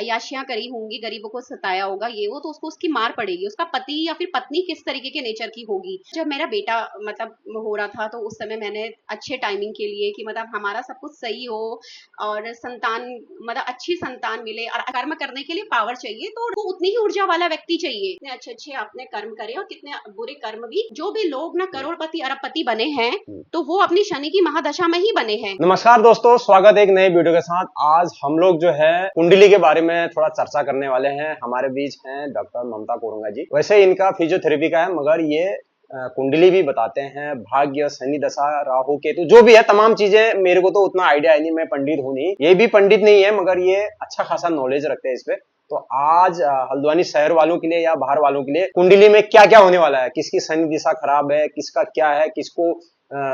अय्याशियां करी होंगी, गरीबों को सताया होगा, ये वो, तो उसको उसकी मार पड़ेगी। उसका पति या फिर पत्नी किस तरीके के नेचर की होगी। जब मेरा बेटा मतलब हो रहा था, तो उस समय मैंने अच्छे टाइमिंग के लिए कि मतलब हमारा सब कुछ सही हो और संतान मतलब अच्छी संतान मिले और कर्म करने के लिए पावर चाहिए, तो वो उतनी ही ऊर्जा वाला व्यक्ति चाहिए। कितने अच्छे अच्छे आपने कर्म करे और कितने बुरे कर्म भी। जो भी लोग ना करोड़पति अरबपति बने हैं, तो वो अपनी शनि की महादशा में ही बने हैं। नमस्कार दोस्तों, स्वागत है एक नए वीडियो के साथ। आज हम लोग जो है कुंडली के बारे में थोड़ा चर्चा करने वाले हैं। हमारे बीच हैं डॉक्टर ममता कोरंगा जी। वैसे इनका फिजियोथेरेपी का है, मगर ये कुंडली भी बताते हैं, भाग्य, शनि दशा, राहु केतु, जो भी है तमाम चीजें। मेरे को तो उतना आइडिया है नहीं, मैं पंडित हूं नहीं, ये भी पंडित नहीं है, मगर ये अच्छा खासा नॉलेज रखते हैं इस पे। तो आज हल्द्वानी शहर वालों के लिए या बाहर वालों के लिए कुंडली में क्या क्या होने वाला है, किसकी शनि दिशा खराब है, किसका क्या है, किसको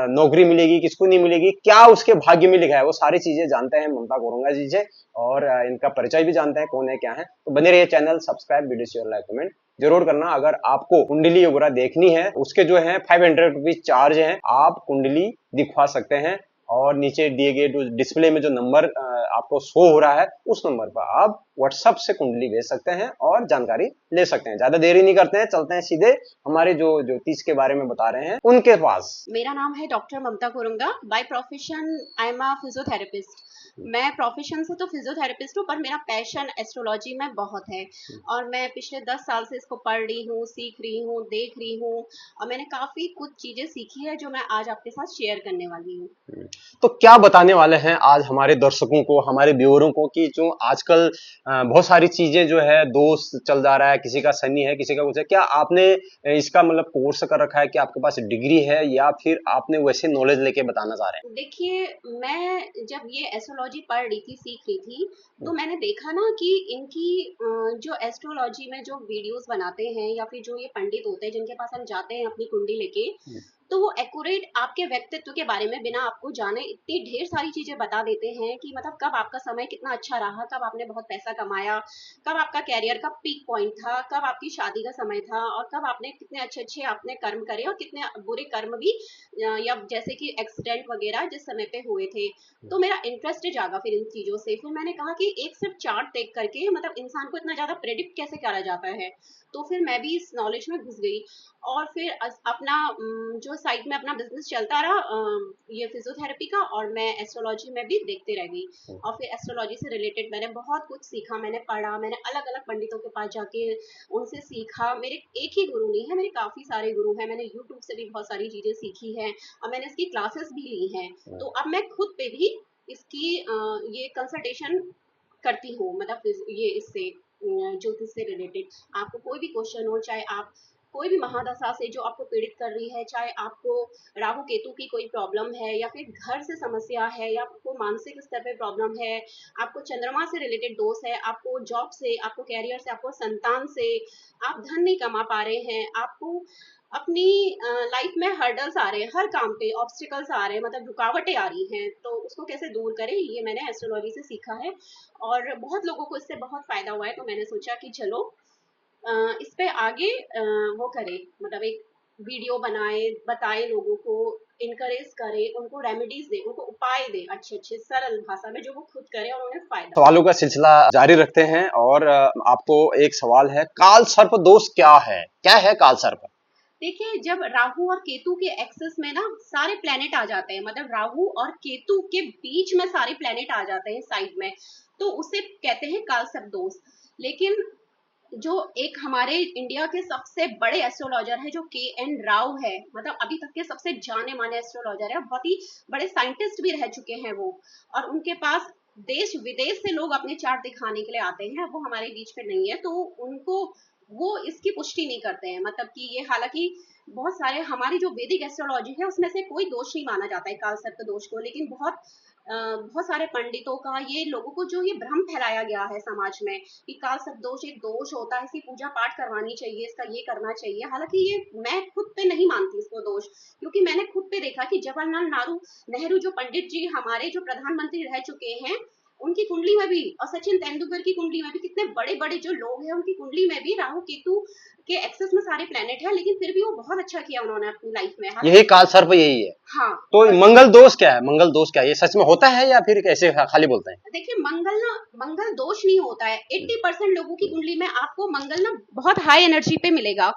नौकरी मिलेगी, किसको नहीं मिलेगी, क्या उसके भाग्य में लिखा है, वो सारी चीजें जानते हैं ममता कोरंगा जी से। और इनका परिचय भी जानते हैं कौन है क्या है। तो बने रहिए, channel subscribe, video share, like, comment जरूर करना। अगर आपको कुंडली वगैरह देखनी है, उसके जो है 500 रुपीज चार्ज है। आप कुंडली दिखवा सकते हैं और नीचे दिए गए डिस्प्ले में जो नंबर आपको शो हो रहा है, उस नंबर पर आप व्हाट्सएप से कुंडली भेज सकते हैं और जानकारी ले सकते हैं। ज्यादा देरी नहीं करते हैं, चलते हैं सीधे हमारे जो ज्योतिष के बारे में बता रहे हैं उनके पास। मेरा नाम है doctor Mamta Koranga. By profession I am a physiotherapist. मैं प्रोफेशन से तो फिजियोथेरेपिस्ट हूँ, पर मेरा पैशन एस्ट्रोलॉजी में बहुत है और मैं पिछले 10 साल से इसको पढ़ रही हूँ, सीख रही हूँ, देख रही हूँ और मैंने काफी कुछ चीजें सीखी है जो मैं आज आपके साथ शेयर करने वाली हूँ। तो क्या बताने वाले हैं आज हमारे दर्शकों को, हमारे व्यूअरों को, कि जो आजकल बहुत सारी चीजें जो है दोष चल जा रहा है, किसी का शनि है, किसी का कुछ है। क्या आपने इसका मतलब कोर्स कर रखा है, कि आपके पास डिग्री है, या फिर आपने वैसे नॉलेज लेके बताना चाह रहे हैं? देखिए, मैं जब ये एस्ट्रोलॉजी पढ़ रही थी, सीख रही थी, तो मैंने देखा ना कि इनकी जो एस्ट्रोलॉजी में जो वीडियोस बनाते हैं या फिर जो ये पंडित होते हैं जिनके पास हम जाते हैं अपनी कुंडली लेके, तो वो एक्यूरेट आपके व्यक्तित्व के बारे में बिना आपको जाने इतनी ढेर सारी चीजें बता देते हैं कि मतलब कब आपका समय कितना अच्छा रहा, कब आपने बहुत पैसा कमाया, कब आपका कैरियर का पीक पॉइंट था, कब आपकी शादी का समय था और कब आपने कितने अच्छे अच्छे आपने कर्म करे और कितने बुरे कर्म भी या जैसे कि एक्सीडेंट वगैरह जिस समय पे हुए थे। तो मेरा इंटरेस्ट जागा फिर इन चीजों से। फिर मैंने कहा कि एक सिर्फ चार्ट देख करके मतलब इंसान को इतना ज्यादा प्रेडिक्ट कैसे करा जाता है। तो फिर मैं भी इस नॉलेज में घुस गई और फिर अपना जो साइड में अपना बिजनेस चलता रहा ये फिजियोथेरेपी का, और मैं एस्ट्रोलॉजी में भी देखते रह गई। और फिर एस्ट्रोलॉजी से रिलेटेड मैंने बहुत कुछ सीखा, मैंने पढ़ा, मैंने अलग अलग पंडितों के पास जाके उनसे सीखा। मेरे एक ही गुरु नहीं है, मेरे काफी सारे गुरु हैं। मैंने यूट्यूब से भी बहुत सारी चीजें सीखी हैं और मैंने इसकी क्लासेस भी ली हैं। तो अब मैं खुद पे भी इसकी ये कंसल्टेशन करती हूँ, मतलब ये इससे ज्योतिष से रिलेटेड। आपको कोई भी क्वेश्चन हो, चाहे आप कोई भी महादशा से जो आपको पीड़ित कर रही है, चाहे आपको राहु केतु की कोई प्रॉब्लम है या फिर घर से समस्या है या आपको मानसिक स्तर पे प्रॉब्लम है, आपको चंद्रमा से रिलेटेड दोष है, आपको जॉब से, आपको कैरियर से, आपको संतान से, आप धन नहीं कमा पा रहे हैं, आपको अपनी लाइफ में हर्डल्स आ रहे हैं, हर काम पे ऑब्स्टिकल्स आ रहे हैं, मतलब रुकावटें आ रही हैं, तो उसको कैसे दूर करें, ये मैंने एस्ट्रोलॉजी से सीखा है और बहुत लोगों को इससे बहुत फायदा हुआ है। तो मैंने सोचा कि चलो इस पे आगे वो करे, मतलब एक वीडियो बनाए, बताए लोगों को, इनकरेज करे, उनको रेमेडीज दे, उनको उपाय दे अच्छे अच्छे सरल भाषा में जो वो खुद करे और उन्हें फायदा। सवालों का सिलसिला जारी रखते हैं और आपको एक सवाल है, काल सर्प दोष क्या है? क्या है काल सर्प? देखिए, जब राहु और केतु के एक्सेस में ना सारे प्लेनेट आ जाते हैं, मतलब राहु और केतु के बीच में सारे प्लेनेट आ जाते हैं साइड में, तो उसे कहते हैं काल सर्प दोष। लेकिन जो एक हमारे इंडिया के सबसे बड़े एस्ट्रोलॉजर है जो के.एन. राव है, मतलब अभी तक के सबसे जाने माने एस्ट्रोलॉजर है, बहुत ही बड़े साइंटिस्ट भी रह चुके हैं वो, और उनके पास देश विदेश से लोग अपने चार्ट दिखाने के लिए आते हैं। वो हमारे बीच में नहीं है, तो उनको वो इसकी पुष्टि नहीं करते हैं, मतलब कि ये, हालांकि बहुत सारे हमारी जो वैदिक एस्ट्रोलॉजी है उसमें से कोई दोष नहीं माना जाता है काल सर्प दोष को, लेकिन बहुत सारे पंडितों का, ये लोगों को जो ये भ्रम फैलाया गया है समाज में कि काल सर्प दोष एक दोष होता है, इसकी पूजा पाठ करवानी चाहिए, इसका ये करना चाहिए। हालांकि ये मैं खुद पे नहीं मानती इसको दोष, क्योंकि मैंने खुद पे देखा कि जवाहरलाल नेहरू जो पंडित जी हमारे जो प्रधानमंत्री रह चुके हैं, उनकी कुंडली में भी, और सचिन तेंदुलकर की कुंडली में भी कितने बड़े बड़े जो लोग हैं उनकी कुंडली में भी राहु केतु के एक्सेस में सारे प्लेनेट है, लेकिन फिर भी वो बहुत अच्छा किया उन्होंने अपनी लाइफ में। यही काल सर्प यही है। हाँ, तो मंगल दोष क्या है? मंगल दोष क्या है? ये सच में होता है या फिर कैसे खाली बोलते हैं? देखिए मंगल दोष नहीं होता है। 80% लोगों की कुंडली में आपको मंगल ना बहुत हाई एनर्जी पे मिलेगा।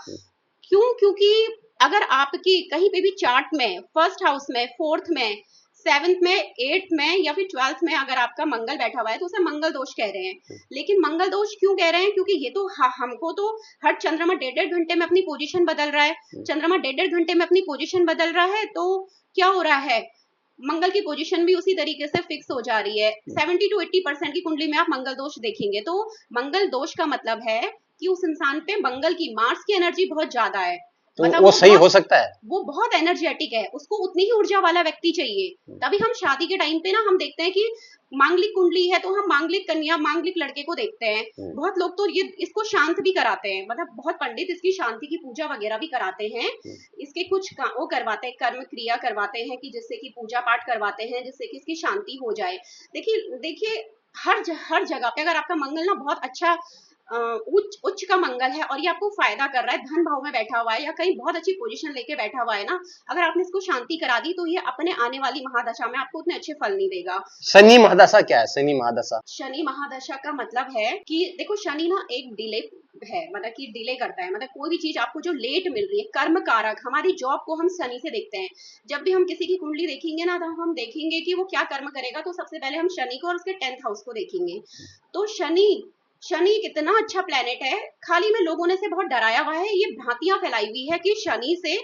क्यों? क्योंकि अगर आपकी कहीं पे भी चार्ट में फर्स्ट हाउस में, फोर्थ में, सेवंथ में, एट्थ में या फिर 12th में अगर आपका मंगल बैठा हुआ है तो उसे मंगल दोष कह रहे हैं। लेकिन मंगल दोष क्यों कह रहे हैं? क्योंकि ये तो हमको तो हर चंद्रमा 1.5 घंटे में अपनी पोजीशन बदल रहा है। चंद्रमा 1.5 घंटे में अपनी पोजीशन बदल रहा है, तो क्या हो रहा है, मंगल की पोजीशन भी उसी तरीके से फिक्स हो जा रही है। 70 to 80% की कुंडली में आप मंगल दोष देखेंगे। तो मंगल दोष का मतलब है कि उस इंसान पे मंगल की, मार्स की एनर्जी बहुत ज्यादा है। तो मतलब वो सही हो सकता है, वो बहुत एनर्जेटिक है, उसको उतनी ही ऊर्जा वाला व्यक्ति चाहिए। तभी हम शादी के टाइम पे ना हम देखते हैं कि मांगलिक कुंडली है तो हम मांगलिक कन्या, मांगलिक लड़के को देखते हैं। बहुत लोग तो ये इसको शांत भी कराते हैं, मतलब बहुत पंडित इसकी शांति की पूजा वगैरह भी कराते हैं। इसके कुछ वो करवाते हैं, कर्म क्रिया करवाते हैं कि जिससे कि पूजा पाठ करवाते हैं जिससे कि इसकी शांति हो जाए। देखिए हर जगह पे अगर आपका मंगल ना बहुत अच्छा उच्च का मंगल है और ये आपको फायदा कर रहा है, धन भाव में बैठा हुआ है या कहीं बहुत अच्छी पोजीशन लेके बैठा हुआ है ना, अगर आपने इसको शांति करा दी तो ये अपने आने वाली महादशा में आपको उतने अच्छे फल नहीं देगा। शनि महादशा क्या है? शनि महादशा, शनि महादशा का मतलब है कि देखो शनि ना एक डिले है, मतलब कि डिले करता है, मतलब कोई भी चीज आपको जो लेट मिल रही है, कर्म कारक, हमारी जॉब को हम शनि से देखते हैं। जब भी हम किसी की कुंडली देखेंगे ना तो हम देखेंगे कि वो क्या कर्म करेगा, तो सबसे पहले हम शनि को और उसके 10th हाउस को देखेंगे। तो शनि कितना अच्छा प्लेनेट है, खाली में लोगों ने से बहुत डराया हुआ है, ये भ्रांतियां फैलाई हुई है कि शनि से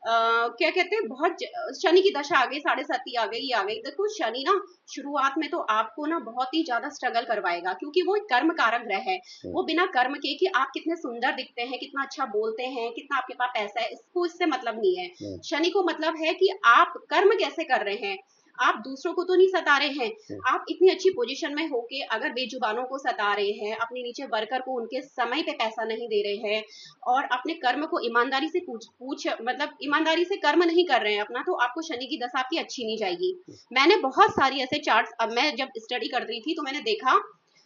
क्या कहते हैं, बहुत शनि की दशा आ गई, 7.5 आ गई, ये आ गई। देखो शनि ना शुरुआत में तो आपको ना बहुत ही ज्यादा स्ट्रगल करवाएगा, क्योंकि वो एक कर्म कारक ग्रह है। वो बिना कर्म के कि आप कितने सुंदर दिखते हैं, कितना अच्छा बोलते हैं, कितना आपके पास पैसा है, इससे मतलब नहीं है। शनि को मतलब है कि आप कर्म कैसे कर रहे हैं, आप दूसरों को तो नहीं सता रहे हैं, आप इतनी अच्छी पोजीशन में होके अगर बेजुबानों को सता रहे हैं, अपने नीचे वर्कर को उनके समय पे पैसा नहीं दे रहे हैं और अपने कर्म को ईमानदारी से मतलब ईमानदारी से कर्म नहीं कर रहे हैं अपना, तो आपको शनि की दशा आपकी अच्छी नहीं जाएगी। मैंने बहुत सारी ऐसे चार्ट्स, अब मैं जब स्टडी कर रही थी तो मैंने देखा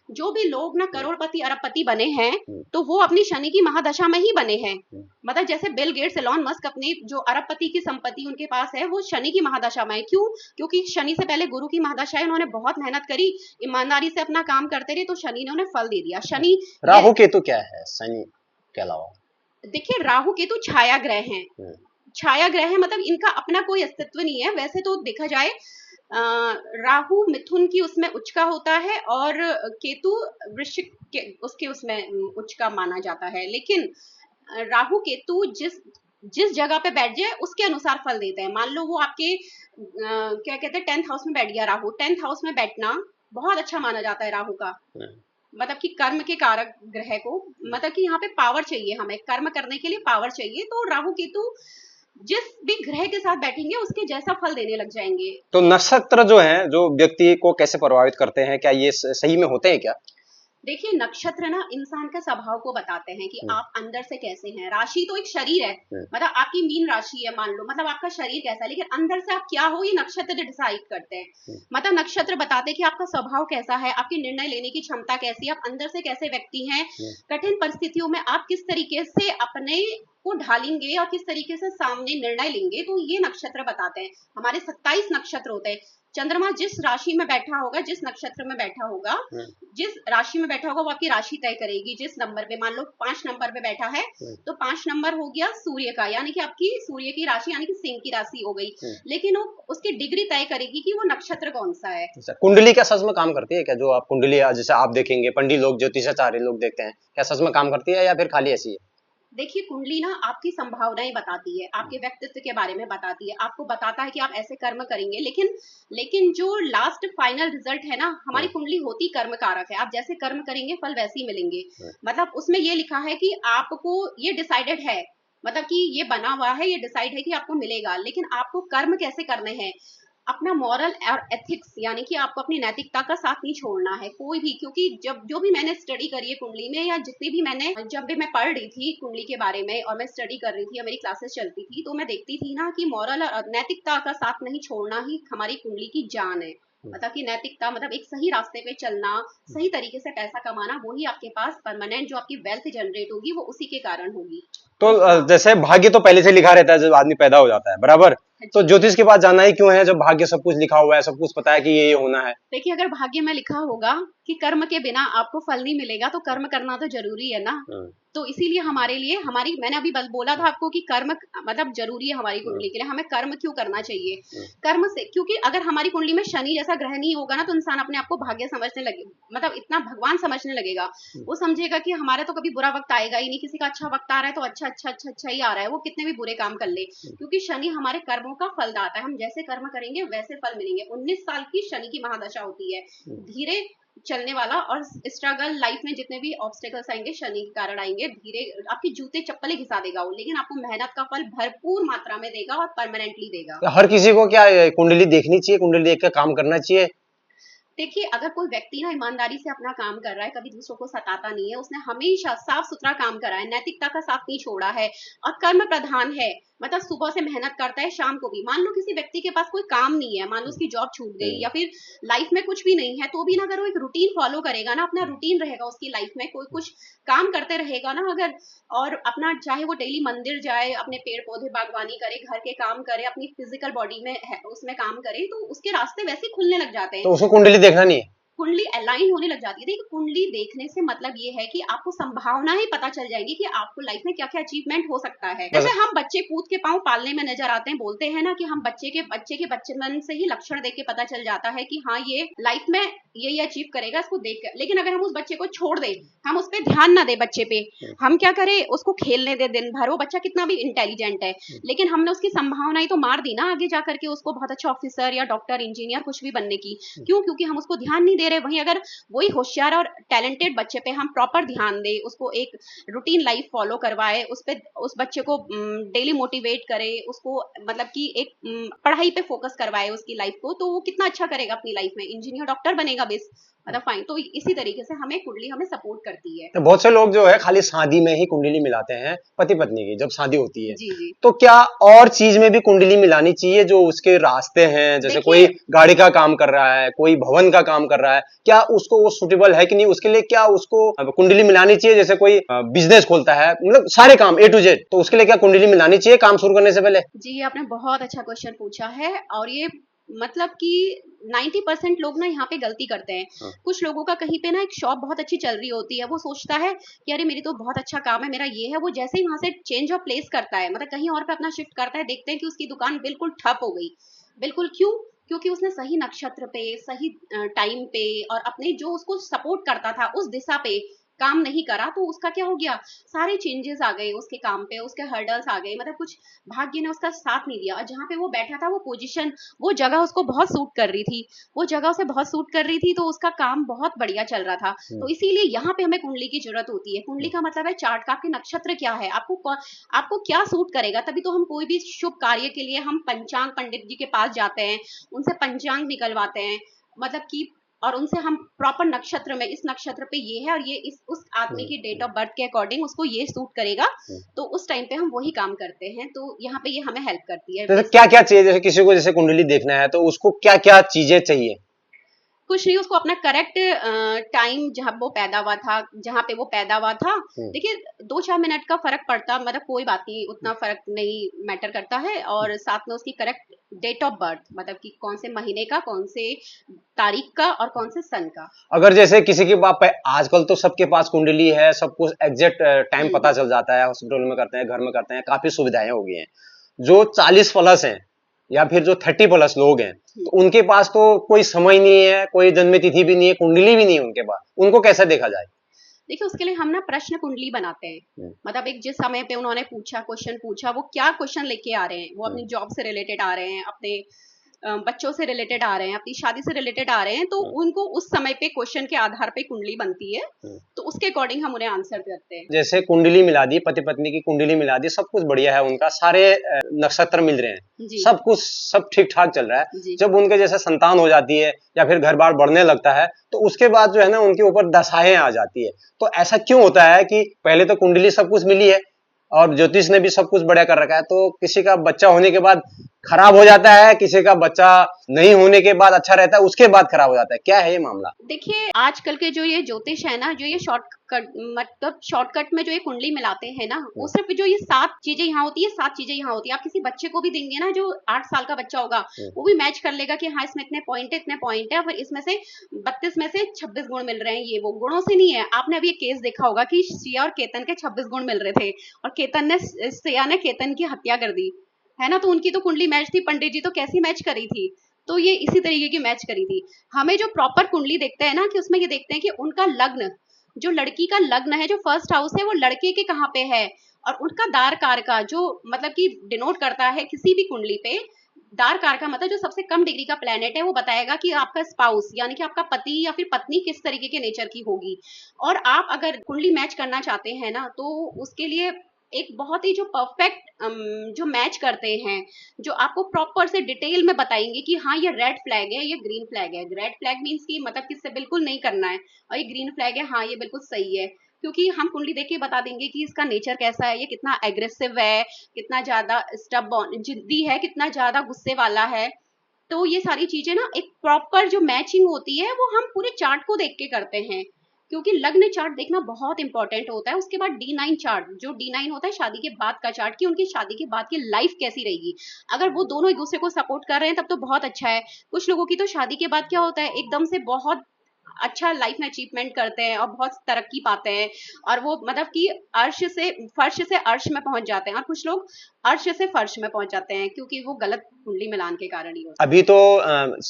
जो भी लोग ना करोड़पति अरबपति बने हैं तो वो अपनी शनि की महादशा में ही बने हैं। मतलब जैसे बिल गेट्स, एलॉन मस्क, अपनी जो अरबपति की संपत्ति उनके पास है वो शनि की महादशा में है। क्यों? क्योंकि शनि से पहले गुरु की महादशा है, उन्होंने बहुत मेहनत करी, ईमानदारी से अपना काम करते रहे, तो शनि ने उन्हें फल दे दिया। शनि, राहु केतु क्या है शनि के अलावा? देखिए राहु केतु छाया ग्रह हैं, छाया ग्रह है, मतलब इनका अपना कोई अस्तित्व नहीं है। वैसे तो देखा जाए राहु मिथुन की उसमें उच्च का होता है और केतु वृश्चिक के उसके उसमें उच्च का माना जाता है, लेकिन राहु केतु जिस जगह पे बैठ जाए उसके अनुसार फल देते हैं। मान लो वो आपके क्या कहते हैं 10th हाउस में बैठ गया राहु, 10th हाउस में बैठना बहुत अच्छा माना जाता है राहु का, मतलब कि कर्म के कारक ग्रह को, मतलब कि यहाँ पे पावर चाहिए, हमें कर्म करने के लिए पावर चाहिए, तो राहु केतु जिस भी ग्रह के साथ बैठेंगे उसके जैसा फल देने लग जाएंगे। तो नक्षत्र जो है जो व्यक्ति को कैसे प्रभावित करते हैं, क्या ये सही में होते हैं क्या? देखिए नक्षत्र ना इंसान का स्वभाव को बताते हैं कि आप अंदर से कैसे हैं। राशि तो एक शरीर है, मतलब आपकी मीन राशि है मान लो, मतलब आपका शरीर कैसा है, लेकिन अंदर से आप क्या हो ये नक्षत्र डिसाइड करते हैं। मतलब नक्षत्र बताते हैं कि आपका स्वभाव कैसा है, आपकी निर्णय लेने की क्षमता कैसी है, आप अंदर से कैसे व्यक्ति हैं, कठिन परिस्थितियों में आप किस तरीके से अपने को ढालेंगे और किस तरीके से सामने निर्णय लेंगे, तो ये नक्षत्र बताते हैं। हमारे 27 नक्षत्र होते हैं। चंद्रमा जिस राशि में बैठा होगा, जिस नक्षत्र में बैठा होगा, जिस राशि में बैठा होगा वो आपकी राशि तय करेगी। जिस नंबर पे, मान लो 5 नंबर पे बैठा है तो 5 नंबर हो गया सूर्य का, यानी कि आपकी सूर्य की राशि यानी कि सिंह की राशि हो गई, लेकिन वो उसकी डिग्री तय करेगी कि वो नक्षत्र कौन सा है। कुंडली क्या सच में काम करती है क्या? जो आप कुंडली जैसे आप देखेंगे, पंडित लोग, ज्योतिषाचार्य लोग देखते हैं, क्या सच में काम करती है या फिर खाली ऐसी है? देखिए कुंडली ना आपकी संभावनाएं बताती है, आपके व्यक्तित्व के बारे में बताती है, आपको बताता है कि आप ऐसे कर्म करेंगे, लेकिन जो लास्ट फाइनल रिजल्ट है ना, हमारी कुंडली होती कर्म कारक है। आप जैसे कर्म करेंगे फल वैसे ही मिलेंगे। मतलब उसमें ये लिखा है कि आपको ये डिसाइडेड है, मतलब कि ये बना हुआ है, ये डिसाइड है कि आपको मिलेगा, लेकिन आपको कर्म कैसे करने हैं, अपना मॉरल और एथिक्स, यानी कि आपको अपनी नैतिकता का साथ नहीं छोड़ना है कोई भी। क्योंकि जब जो भी मैंने स्टडी करी है कुंडली में, या जितनी भी मैंने जब भी मैं पढ़ रही थी कुंडली के बारे में और मैं स्टडी कर रही थी या मेरी क्लासेस चलती थी, तो मैं देखती थी ना कि मॉरल और नैतिकता का साथ नहीं छोड़ना ही हमारी कुंडली की जान है। मतलब कि नैतिकता, मतलब एक सही रास्ते पे चलना, सही तरीके से पैसा कमाना, वही आपके पास परमानेंट जो आपकी वेल्थ जनरेट होगी वो उसी के कारण होगी। तो हाँ। जैसे भाग्य तो पहले से लिखा रहता है जब आदमी पैदा हो जाता है, बराबर। तो जी। ज्योतिष के पास जाना ही क्यों है जब भाग्य सब कुछ लिखा हुआ है, सब कुछ पता है कि ये होना है। देखिए, अगर भाग्य में लिखा होगा कि कर्म के बिना आपको फल नहीं मिलेगा, तो कर्म करना तो जरूरी है ना। तो इसीलिए हमारे लिए, हमारी, मैंने अभी बस बोला था आपको कि कर्म मतलब जरूरी है हमारी कुंडली के लिए। हमें कर्म क्यों करना चाहिए? कर्म से, क्योंकि अगर हमारी कुंडली में शनि जैसा ग्रह नहीं होगा ना, तो इंसान अपने आप को भाग्य समझने लगे, मतलब इतना भगवान समझने लगेगा। वो समझेगा कि हमारा तो कभी बुरा वक्त आएगा ही नहीं, किसी का अच्छा वक्त आ रहा है तो अच्छा अच्छा अच्छा अच्छा ही आ रहा है, वो कितने भी बुरे काम कर ले, क्योंकि शनि हमारे कर्मों का फलदाता है। हम जैसे कर्म करेंगे वैसे फल मिलेंगे। 19 साल की शनि की महादशा होती है, धीरे चलने वाला, और स्ट्रगल लाइफ में जितने भी ऑब्स्टेकल्स आएंगे शनि के कारण आएंगे। धीरे आपकी जूते चप्पलें घिसा देगा वो, लेकिन आपको मेहनत का फल भरपूर मात्रा में देगा और परमानेंटली देगा। तो हर किसी को क्या कुंडली देखनी चाहिए, कुंडली देख कर काम करना चाहिए? देखिए, अगर कोई व्यक्ति ना ईमानदारी से अपना काम कर रहा है, कभी दूसरों को सताता नहीं है, उसने हमेशा साफ सुथरा काम करा है, नैतिकता का साथ नहीं छोड़ा है, और कर्म प्रधान है, मतलब सुबह से मेहनत करता है शाम को भी। मान लो किसी व्यक्ति के पास कोई काम नहीं है, मान लो उसकी जॉब छूट गई, या फिर लाइफ में कुछ भी नहीं है, तो भी ना अगर वो एक रूटीन फॉलो करेगा ना, अपना रूटीन रहेगा उसकी लाइफ में, कोई कुछ काम करते रहेगा ना अगर, और अपना चाहे वो डेली मंदिर जाए, अपने पेड़ पौधे बागवानी करे, घर के काम करे, अपनी फिजिकल बॉडी में उसमें काम करे, तो उसके रास्ते वैसे खुलने लग जाते हैं। तो उसको कुंडली देखना नहीं है? कुंडली अलाइन होने लग जाती है। देखिए, कुंडली देखने से मतलब ये है कि आपको संभावना ही पता चल जाएगी कि आपको लाइफ में क्या क्या अचीवमेंट हो सकता है। जैसे हम बच्चे कूद के पांव पालने में नजर आते हैं, बोलते हैं ना कि हम बच्चे के बचपन से ही लक्षण देख के पता चल जाता है कि हाँ, ये लाइफ में ये अचीव करेगा, इसको देख कर। लेकिन अगर हम उस बच्चे को छोड़ दें, हम उस पर ध्यान ना दे बच्चे पे, हम क्या करें, उसको खेलने दे दिन भर, वो बच्चा कितना भी इंटेलिजेंट है, लेकिन हमने उसकी संभावना ही तो मार दी ना आगे जाकर के उसको बहुत अच्छा ऑफिसर या डॉक्टर इंजीनियर कुछ भी बनने की। क्यों? क्योंकि हम उसको ध्यान नहीं दे रहे। वहीं अगर वही होशियार और टैलेंटेड बच्चे पे हम प्रॉपर ध्यान दें, उसको एक रूटीन लाइफ फॉलो करवाए, उस बच्चे को डेली मोटिवेट करे, उसको मतलब कि एक पढ़ाई पे फोकस करवाए उसकी लाइफ को, तो वो कितना अच्छा करेगा अपनी लाइफ में, इंजीनियर डॉक्टर बनेगा बेस, मतलब फाइन। तो इसी तरीके से हमें कुंडली हमें सपोर्ट करती है। तो बहुत से लोग जो है खाली शादी में ही कुंडली मिलाते हैं, पति पत्नी की जब शादी होती है। जी जी। तो क्या और चीज में भी कुंडली मिलानी चाहिए जो उसके रास्ते हैं, जैसे कोई देखिए, गाड़ी का काम कर रहा है, कोई भवन का काम कर रहा है, क्या उसको वो सुटेबल है कि नहीं, उसके लिए क्या उसको कुंडली मिलानी चाहिए? जैसे कोई बिजनेस खोलता है, मतलब सारे काम A to Z, तो उसके लिए क्या कुंडली मिलानी चाहिए काम शुरू करने से पहले? जी, आपने बहुत अच्छा क्वेश्चन पूछा है, और ये मतलब कि 90% लोग ना यहाँ पे गलती करते हैं। कुछ लोगों का कहीं पे ना एक शॉप बहुत अच्छी चल रही होती है, वो सोचता है कि अरे मेरी तो बहुत अच्छा काम है, मेरा ये है, वो जैसे ही वहां से चेंज ऑफ प्लेस करता है, मतलब कहीं और पे अपना शिफ्ट करता है, देखते हैं कि उसकी दुकान बिल्कुल ठप हो गई। बिल्कुल क्यों? क्योंकि उसने सही नक्षत्र पे, सही टाइम पे, और अपने जो उसको सपोर्ट करता था उस दिशा पे काम नहीं करा, तो उसका क्या हो गया, सारे चेंजेस आ गए उसके काम पे, उसके हर्डल्स आ गए, मतलब कुछ भाग्य ने उसका साथ नहीं दिया। और जहाँ पे वो बैठा था, वो पोजीशन, वो जगह उसको बहुत सूट कर रही थी, वो जगह उसे बहुत सूट कर रही थी, तो उसका काम बहुत बढ़िया चल रहा था। तो इसीलिए यहाँ पे हमें कुंडली की जरूरत होती है। कुंडली का मतलब है चार्ट का, आपके नक्षत्र क्या है, आपको क्या सूट करेगा, तभी तो हम कोई भी शुभ कार्य के लिए हम पंचांग पंडित जी के पास जाते हैं, उनसे पंचांग निकलवाते हैं, मतलब कि, और उनसे हम प्रॉपर नक्षत्र में, इस नक्षत्र पे ये है, और ये इस उस आदमी की डेट ऑफ बर्थ के अकॉर्डिंग उसको ये सूट करेगा, तो उस टाइम पे हम वही काम करते हैं। तो यहाँ पे ये हमें हेल्प करती है। तो क्या क्या चाहिए, जैसे किसी को जैसे कुंडली देखना है तो उसको क्या क्या चीजें चाहिए? कुछ नहीं, उसको अपना करेक्ट टाइम जब वो पैदा हुआ था, जहाँ पे वो पैदा हुआ था, देखिए 2-4 मिनट का फर्क पड़ता, मतलब कोई बात नहीं, उतना फर्क नहीं मैटर करता है, और साथ में उसकी करेक्ट डेट ऑफ बर्थ, मतलब कि कौन से महीने का, कौन से तारीख का, और कौन से सन का। अगर जैसे किसी के पास आजकल तो सबके पास कुंडली है, सब कुछ एग्जैक्ट टाइम पता चल जाता है, हॉस्पिटल में करते हैं, घर में करते हैं, काफी सुविधाएं हो गई हैं। जो 40+ हैं या फिर जो 30+ लोग हैं, तो उनके पास तो कोई समय नहीं है, कोई जन्म तिथि भी नहीं है, कुंडली भी नहीं है उनके पास, उनको कैसे देखा जाए? देखिए, उसके लिए हम ना प्रश्न कुंडली बनाते हैं, मतलब एक जिस समय पे उन्होंने पूछा, क्वेश्चन पूछा, वो क्या क्वेश्चन लेके आ रहे हैं, वो अपनी जॉब से रिलेटेड आ रहे हैं, अपने बच्चों से रिलेटेड आ रहे हैं, अपनी शादी से रिलेटेड आ रहे हैं, तो उनको उस समय पे क्वेश्चन के आधार पे कुंडली बनती है, तो उसके अकॉर्डिंग हम उन्हें आंसर करते हैं। जैसे कुंडली मिला दी, पति पत्नी की कुंडली मिला दी, सब कुछ बढ़िया है, उनका सारे नक्षत्र मिल रहे हैं, जी सब कुछ सब ठीक ठाक चल रहा है। जी। जब उनके जैसे संतान हो जाती है या फिर घर बार बढ़ने लगता है, तो उसके बाद जो है ना उनके ऊपर दशाएं आ जाती है। तो ऐसा क्यों होता है कि पहले तो कुंडली सब कुछ मिली है और ज्योतिष ने भी सब कुछ बढ़िया कर रखा है, तो किसी का बच्चा होने के बाद खराब हो जाता है, किसी का बच्चा नहीं होने के बाद अच्छा रहता है, उसके बाद खराब हो जाता है, क्या है ये मामला? देखिए आजकल के जो ये ज्योतिष है ना, जो ये शॉर्टकट मतलब शॉर्टकट में जो ये कुंडली मिलाते हैं ना, वो सिर्फ जो ये 7 चीजें यहाँ होती है, 7 चीजें यहाँ होती है। आप किसी बच्चे को भी देंगे ना, जो 8 साल का बच्चा होगा, वो भी मैच कर लेगा कि हाँ इसमें इतने पॉइंट है, इतने पॉइंट है, फिर इसमें से 32 में से 26 गुण मिल रहे हैं। ये वो गुणों से नहीं है। आपने अभी एक केस देखा होगा कि श्रेया और केतन के 26 गुण मिल रहे थे, और केतन ने श्रेया ने केतन की हत्या कर दी, है ना। तो उनकी तो कुंडली मैच थी, पंडित जी तो कैसी मैच करी थी। तो ये इसी तरीके की मैच करी थी। हमें जो प्रॉपर कुंडली देखते हैं ना, कि उसमें ये देखते हैं कि उनका लग्न, जो लड़की का लग्न है, जो फर्स्ट हाउस है, वो लड़के के कहाँ पे है, और उनका दार कारका जो मतलब कि डिनोट करता है किसी भी कुंडली पे। दार कारका मतलब जो सबसे कम डिग्री का प्लेनेट है, वो बताएगा कि आपका स्पाउस यानी कि आपका पति या फिर पत्नी किस तरीके के नेचर की होगी। और आप अगर कुंडली मैच करना चाहते हैं ना, तो उसके लिए एक बहुत ही जो परफेक्ट जो मैच करते हैं, जो आपको प्रॉपर से डिटेल में बताएंगे कि हाँ ये रेड फ्लैग है, ये ग्रीन फ्लैग है। रेड फ्लैग मीन्स कि मतलब किससे बिल्कुल नहीं करना है, और ये ग्रीन फ्लैग है, हाँ ये बिल्कुल सही है। क्योंकि हम कुंडली देख के बता देंगे कि इसका नेचर कैसा है, ये कितना एग्रेसिव है, कितना ज्यादा स्टबबॉर्न जिद्दी है, कितना ज्यादा गुस्से वाला है। तो ये सारी चीजें ना एक प्रॉपर जो मैचिंग होती है, वो हम पूरे चार्ट को देख के करते हैं। क्योंकि लग्न चार्ट देखना बहुत इंपॉर्टेंट होता है। उसके बाद D9 चार्ट, जो D9 होता है शादी के बाद का चार्ट, कि उनकी शादी के बाद की लाइफ कैसी रहेगी। अगर वो दोनों एक दूसरे को सपोर्ट कर रहे हैं तब तो बहुत अच्छा है। कुछ लोगों की तो शादी के बाद क्या होता है, एकदम से बहुत अच्छा लाइफ में अचीवमेंट करते हैं और बहुत तरक्की पाते हैं, और वो मतलब कि फर्श से अर्श में पहुंच जाते हैं, और कुछ लोग अर्श से फर्श में पहुंच जाते हैं, क्योंकि वो गलत कुंडली मिलान के कारण ही होता अभी तो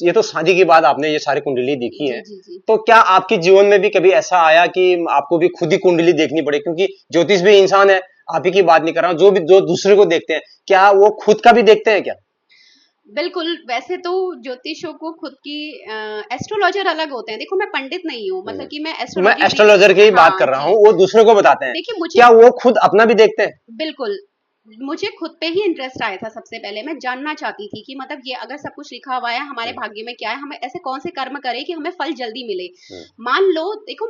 ये तो शादी के बाद आपने ये सारी कुंडली है। देखी जी है, जी जी। तो क्या आपके जीवन में भी कभी ऐसा आया कि आपको भी खुद ही कुंडली देखनी पड़े? क्योंकि ज्योतिष भी इंसान है, आप ही की बात नहीं कर रहा हूं, जो भी जो दूसरे को देखते हैं, क्या वो खुद का भी देखते हैं क्या? बिल्कुल, वैसे तो ज्योतिषों को खुद की एस्ट्रोलॉजर अलग होते हैं। देखो मैं पंडित नहीं हूँ, मतलब कि मैं तो मैं एस्ट्रोलॉजी भी। एस्ट्रोलॉजर की ही बात हाँ कर रहा जी। हूँ, वो दूसरे को बताते हैं, देखिए मुझे, क्या वो खुद अपना भी देखते हैं? बिल्कुल, मुझे खुद पे ही इंटरेस्ट आया था। सबसे पहले मैं जानना चाहती थी कि मतलब ये अगर सब कुछ लिखा हुआ है, हमारे भाग्य में क्या है, हमें ऐसे कौन से कर्म करें कि हमें फल जल्दी मिले। मान लो देखो,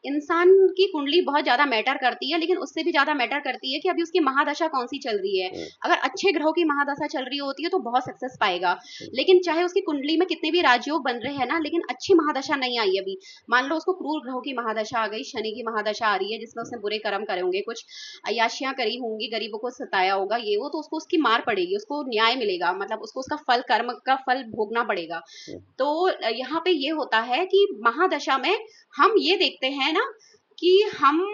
इंसान की कुंडली बहुत ज्यादा मैटर करती है, लेकिन उससे भी ज्यादा मैटर करती है कि अभी उसकी महादशा कौन सी चल रही है। अगर अच्छे ग्रहों की महादशा चल रही होती है तो बहुत सक्सेस पाएगा। लेकिन चाहे उसकी कुंडली में कितने भी राजयोग बन रहे हैं ना, लेकिन अच्छी महादशा नहीं आई अभी, मान लो उसको क्रूर ग्रहों की महादशा आ गई, शनि की महादशा आ रही है, जिसमें उसने बुरे कर्म करे होंगे, कुछ अय्याशियां करी होंगी, गरीबों को सताया होगा, ये वो, तो उसको उसकी मार पड़ेगी, उसको न्याय मिलेगा, मतलब उसको उसका फल, कर्म का फल भोगना पड़ेगा। तो यहाँ पे ये होता है कि महादशा में हम ये देखते हैं ना कि हम,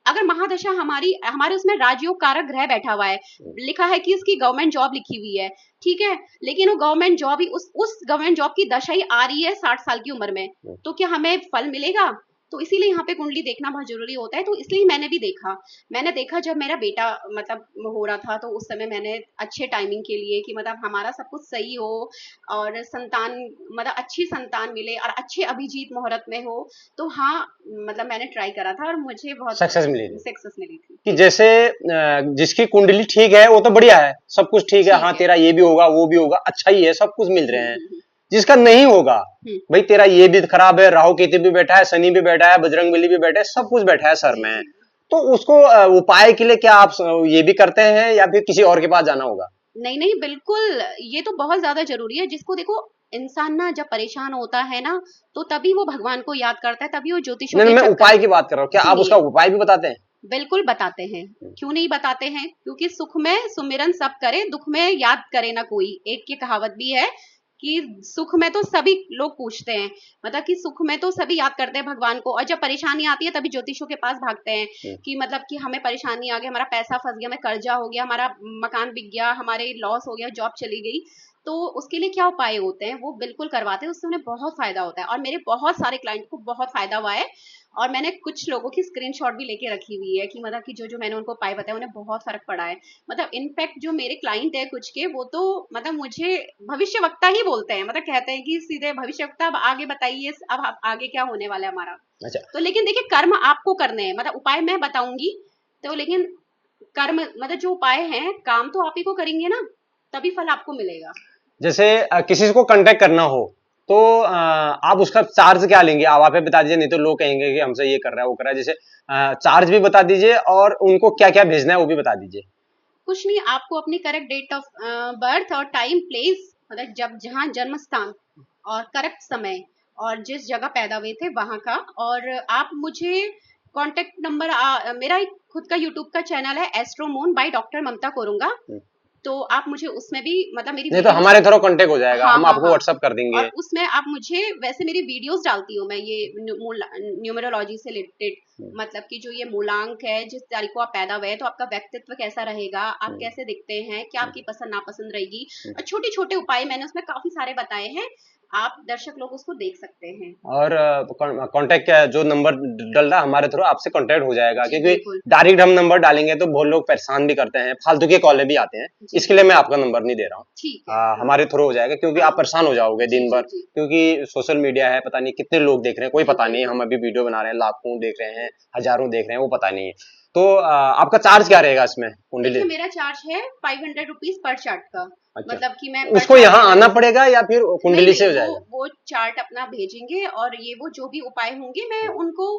अगर महादशा हमारी, हमारे उसमें राजयोग कारक ग्रह बैठा हुआ है, लिखा है कि उसकी गवर्नमेंट जॉब लिखी हुई है, ठीक है, लेकिन वो गवर्नमेंट जॉब ही उस गवर्नमेंट जॉब की दशा ही आ रही है 60 साल की उम्र में, तो क्या हमें फल मिलेगा? तो इसीलिए यहाँ पे कुंडली देखना बहुत जरूरी होता है। तो इसलिए मैंने भी देखा, मैंने देखा जब मेरा बेटा मतलब हो रहा था, तो उस समय मैंने अच्छे टाइमिंग के लिए कि मतलब हमारा सब कुछ सही हो, और संतान मतलब अच्छी संतान मिले और अच्छे अभिजीत मुहूर्त में हो, तो हाँ मतलब मैंने ट्राई करा था और मुझे बहुत सक्सेस मिली थी सक्सेस मिली थी। कि जैसे जिसकी कुंडली ठीक है वो तो बढ़िया है, सब कुछ ठीक है, ठीक हाँ है। तेरा ये भी होगा वो भी होगा, अच्छा ही है, सब कुछ मिल रहे हैं। हम्म। जिसका नहीं होगा, हम्म। भाई तेरा ये भी खराब है, राहु केतु भी बैठा है, शनि भी बैठा है, बजरंगबली भी बैठा है, सब कुछ बैठा है सर जी में, जी। तो उसको उपाय के लिए क्या आप ये भी करते हैं या फिर किसी और के पास जाना होगा? नहीं नहीं, बिल्कुल, ये तो बहुत ज्यादा जरूरी है। जिसको देखो, इंसान ना जब परेशान होता है ना, तो तभी वो भगवान को याद करता है, तभी वो ज्योतिषों नहीं के मैं चक्कर। उपाय की बात कर रहा हूँ, क्या आप उसका सुनिए, उपाय भी बताते हैं? बिल्कुल बताते हैं। क्यों नहीं बताते हैं, क्योंकि सुख में सुमिरन सब करे, दुख में याद करे ना कोई। एक ये कहावत भी है कि सुख में तो सभी लोग पूछते हैं, मतलब कि सुख में तो सभी याद करते हैं भगवान को, और जब परेशानी आती है तभी ज्योतिषों के पास भागते हैं कि मतलब कि हमें परेशानी आ गई, हमारा पैसा फंस गया, हमें कर्जा हो गया, हमारा मकान बिक गया, हमारे लॉस हो गया, जॉब चली गई। तो उसके लिए क्या उपाय होते हैं, वो बिल्कुल करवाते हैं, उससे उन्हें बहुत फायदा होता है, और मेरे बहुत सारे क्लाइंट को बहुत फायदा हुआ है। और मैंने कुछ लोगों की स्क्रीनशॉट भी लेके रखी हुई है कि मतलब कि जो मैंने उनको उपाय बताया, उन्हें बहुत फर्क पड़ा है। मतलब इनफैक्ट जो मेरे क्लाइंट है कुछ के, वो तो मतलब मुझे भविष्यवक्ता ही बोलते हैं, मतलब कहते हैं कि सीधे भविष्यवक्ता, अब आगे बताइए, अब आगे क्या होने वाला है हमारा। अच्छा, तो लेकिन देखिए, कर्म आपको करने हैं, मतलब उपाय मैं बताऊंगी तो, लेकिन कर्म मतलब जो उपाय हैं, काम तो आप ही को करेंगे ना, तभी फल आपको मिलेगा। जैसे किसी को कांटेक्ट करना हो तो आप उसका चार्ज क्या लेंगे? आप ही बता दीजिए, नहीं तो लोग कहेंगे कि हमसे ये कर रहा है वो कर रहा है। जैसे चार्ज भी बता दीजिए और उनको क्या क्या भेजना है वो भी बता दीजिए। कुछ नहीं, आपको अपनी करेक्ट डेट ऑफ बर्थ और टाइम प्लेस, मतलब जब जहाँ जन्म स्थान और करेक्ट समय और जिस जगह पैदा हुए थे वहां का, और आप मुझे कांटेक्ट नंबर, मेरा एक खुद का यूट्यूब का चैनल है एस्ट्रोमून बाय डॉक्टर ममता कोरुंगा, तो आप मुझे उसमें भी मतलब मेरी नहीं तो हमारे थ्रू कांटेक्ट हो जाएगा, हाँ हम हाँ आपको हाँ, व्हाट्सअप कर और देंगे। उसमें आप मुझे, वैसे मेरी वीडियोस डालती हूँ मैं ये न्यूमरोलॉजी से रिलेटेड, मतलब कि जो ये मूलांक है, जिस तारीख को आप पैदा हुए तो आपका व्यक्तित्व कैसा रहेगा, आप कैसे दिखते हैं, क्या आपकी पसंद नापसंद रहेगी, और छोटे छोटे उपाय मैंने उसमें काफी सारे बताए हैं, आप दर्शक लोग उसको देख सकते हैं। और कांटेक्ट जो नंबर डल रहा है हमारे थ्रू आपसे कांटेक्ट हो जाएगा, जी क्योंकि बिल्कुल। डायरेक्ट हम नंबर डालेंगे तो बहुत लोग परेशान भी करते हैं, फालतू के कॉल भी आते हैं, जी इसके लिए मैं आपका नंबर नहीं दे रहा हूँ। ठीक है, हाँ हमारे थ्रू हो जाएगा, क्योंकि हाँ, आप परेशान हो जाओगे जी दिन जी भर, जी, क्योंकि सोशल मीडिया है, पता नहीं कितने लोग देख रहे हैं, कोई जी पता नहीं, बिल्कुल। हम अभी वीडियो बना रहे हैं, लाखों देख रहे हैं, हजारों देख रहे हैं, वो पता नहीं है। तो आपका चार्ज क्या रहेगा इसमें कुंडली? देखिए मेरा चार्ज है 500 रुपीज पर चार्ट का, अच्छा, मतलब कि मैं पर उसको चार्ट यहाँ अगर, आना पड़ेगा या फिर नहीं कुंडली से नहीं, हो वो जाएगा? वो चार्ट अपना भेजेंगे, और ये वो जो भी उपाय होंगे मैं उनको,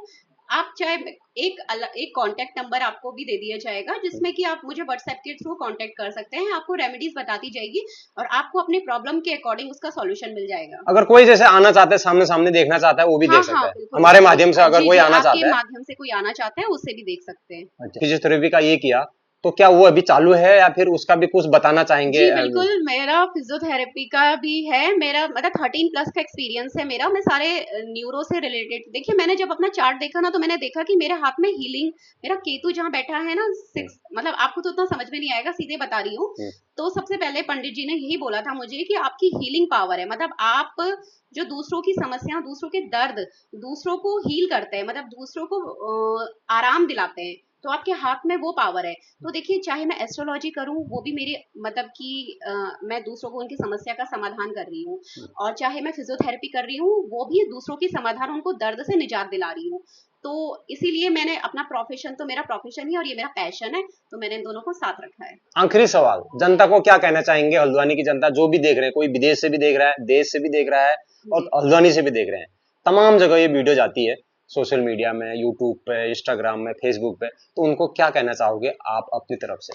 आप चाहे एक कांटेक्ट नंबर आपको भी दे दिया जाएगा, जिसमें कि आप मुझे व्हाट्सएप के थ्रू कांटेक्ट कर सकते हैं, आपको रेमेडीज बताती जाएगी और आपको अपने प्रॉब्लम के अकॉर्डिंग उसका सॉल्यूशन मिल जाएगा। अगर कोई जैसे आना चाहता है, सामने सामने देखना चाहता है, वो भी हाँ देख हाँ सकता है बिल्कुल हमारे बिल्कुल, माध्यम से, अगर जी कोई जी, आना आपके चाहता है। माध्यम से कोई आना चाहता है उससे भी देख सकते हैं। अच्छा, फिजियोथेरेपी का ये किया तो क्या वो अभी चालू है या फिर उसका भी कुछ बताना चाहेंगे? जी बिल्कुल, मेरा फिजियोथेरेपी का भी है, मेरा मतलब 13+ का एक्सपीरियंस है मेरा, मैं सारे न्यूरो से रिलेटेड, देखिए मैंने जब अपना चार्ट देखा ना तो मैंने देखा कि मेरे हाथ में हीलिंग, मेरा केतु जहाँ बैठा है ना 6, मतलब आपको तो उतना समझ में नहीं आएगा, सीधे बता रही हूँ। तो सबसे पहले पंडित जी ने यही बोला था मुझे कि आपकी हीलिंग पावर है, मतलब आप जो दूसरों की समस्या, दूसरों के दर्द, दूसरों को हील करते हैं, मतलब दूसरों को आराम दिलाते हैं, तो आपके हाथ में वो पावर है। तो देखिए चाहे मैं एस्ट्रोलॉजी करूं, वो भी मेरे मतलब कि मैं दूसरों को उनकी समस्या का समाधान कर रही हूँ, और चाहे मैं फिजियोथेरेपी कर रही हूँ, वो भी दूसरों की समाधान, उनको दर्द से निजात दिला रही हूँ। तो इसीलिए मैंने अपना प्रोफेशन, तो मेरा प्रोफेशन ही और ये मेरा पैशन है, तो मैंने इन दोनों को साथ रखा है। आखिरी सवाल, जनता को क्या कहना चाहेंगे, हल्द्वानी की जनता जो भी देख रहे हैं, कोई विदेश से भी देख रहा है, देश से भी देख रहा है और जी हल्द्वानी से भी देख रहे हैं, तमाम जगह ये वीडियो जाती है, सोशल मीडिया में, यूट्यूब पे, इंस्टाग्राम में, फेसबुक पे, तो उनको क्या कहना चाहोगे आप अपनी तरफ से?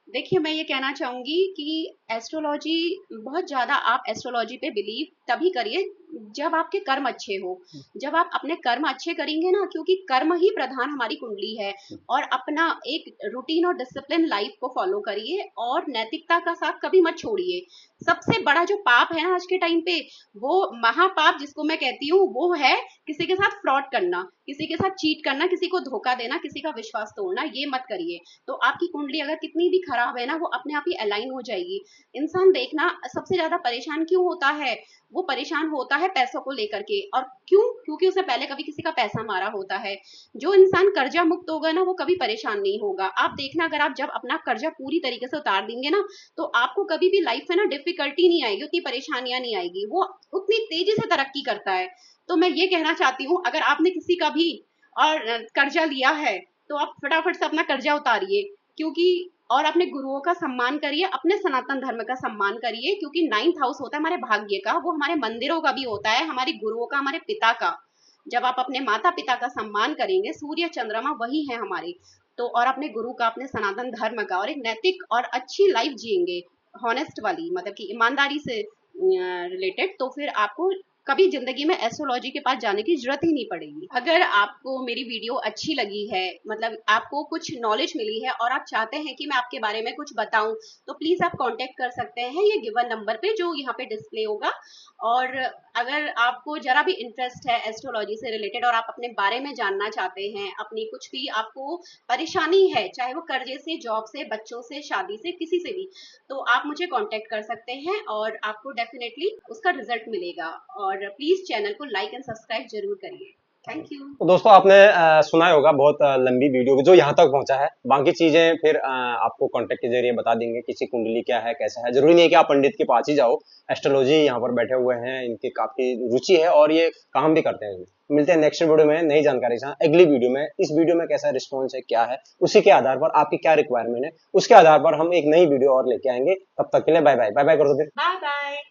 देखिए मैं ये कहना चाहूंगी कि एस्ट्रोलॉजी, बहुत ज्यादा आप एस्ट्रोलॉजी पे बिलीव तभी करिए जब आपके कर्म अच्छे हो, जब आप अपने कर्म अच्छे करेंगे ना, क्योंकि कर्म ही प्रधान हमारी कुंडली है, और अपना एक रूटीन और डिसिप्लिन लाइफ को फॉलो करिए, और नैतिकता का साथ कभी मत छोड़िए। सबसे बड़ा जो पाप है ना आज के टाइम पे, वो महापाप जिसको मैं कहती हूँ, वो है किसी के साथ फ्रॉड करना, किसी के साथ चीट करना, किसी को धोखा देना, किसी का विश्वास तोड़ना, ये मत करिए। तो आपकी कुंडली अगर कितनी भी खराब है ना, वो अपने आप ही अलाइन हो जाएगी। इंसान देखना सबसे ज्यादा परेशान क्यों होता है, वो परेशान होता है पैसों को लेकर के, और क्यों, क्योंकि उसे पहले कभी किसी का पैसा मारा होता है। जो इंसान कर्जा मुक्त होगा ना, वो कभी परेशान नहीं होगा। आप देखना, अगर आप जब अपना कर्जा पूरी तरीके से उतार देंगे ना, तो आपको कभी भी लाइफ में ना डिफिकल्टी नहीं आएगी, उतनी परेशानियां नहीं आएगी, वो उतनी तेजी से तरक्की करता है। तो मैं ये कहना चाहती हूँ, अगर आपने किसी का भी और कर्जा लिया है, तो आप फटाफट से अपना कर्जा उतारिए, क्योंकि, और अपने गुरुओं का सम्मान करिए, अपने सनातन धर्म का सम्मान करिए, क्योंकि 9th हाउस होता है हमारे भाग्य का, वो हमारे मंदिरों का भी होता है, हमारे गुरुओं का, हमारे पिता का। जब आप अपने माता पिता का सम्मान करेंगे, सूर्य चंद्रमा वही है हमारे, तो और अपने गुरु का, अपने सनातन धर्म का, और एक नैतिक और अच्छी लाइफ जिएंगे, हॉनेस्ट वाली, मतलब कि ईमानदारी से रिलेटेड, तो फिर आपको कभी जिंदगी में एस्ट्रोलॉजी के पास जाने की जरूरत ही नहीं पड़ेगी। अगर आपको मेरी वीडियो अच्छी लगी है, मतलब आपको कुछ नॉलेज मिली है, और आप चाहते हैं कि मैं आपके बारे में कुछ बताऊं, तो प्लीज आप कांटेक्ट कर सकते हैं ये गिवन नंबर पे जो यहाँ पे डिस्प्ले होगा। और अगर आपको जरा भी इंटरेस्ट है एस्ट्रोलॉजी से रिलेटेड, और आप अपने बारे में जानना चाहते हैं, अपनी कुछ भी आपको परेशानी है, चाहे वो कर्जे से, जॉब से, बच्चों से, शादी से, किसी से भी, तो आप मुझे कांटेक्ट कर सकते हैं, और आपको डेफिनेटली उसका रिजल्ट मिलेगा। और प्लीज चैनल को लाइक एंड सब्सक्राइब जरूर करिए। Thank you. तो दोस्तों आपने सुना ही होगा, बहुत लंबी वीडियो जो यहाँ तक पहुंचा है, बाकी चीजें फिर आपको कांटेक्ट के जरिए बता देंगे, किसी कुंडली क्या है, कैसा है, जरूरी नहीं है कि आप पंडित के पास ही जाओ, एस्ट्रोलॉजी यहाँ पर बैठे हुए हैं, इनकी काफी रुचि है और ये काम भी करते हैं। मिलते हैं नेक्स्ट वीडियो में नई जानकारी के साथ, अगली वीडियो में। इस वीडियो में कैसा रिस्पॉन्स है, क्या है, उसी के आधार पर आपकी क्या रिक्वायरमेंट है, उसके आधार पर हम एक नई वीडियो और लेके आएंगे। तब तक के लिए बाय बाय, बाय बाय कर दो फिर। Bye bye.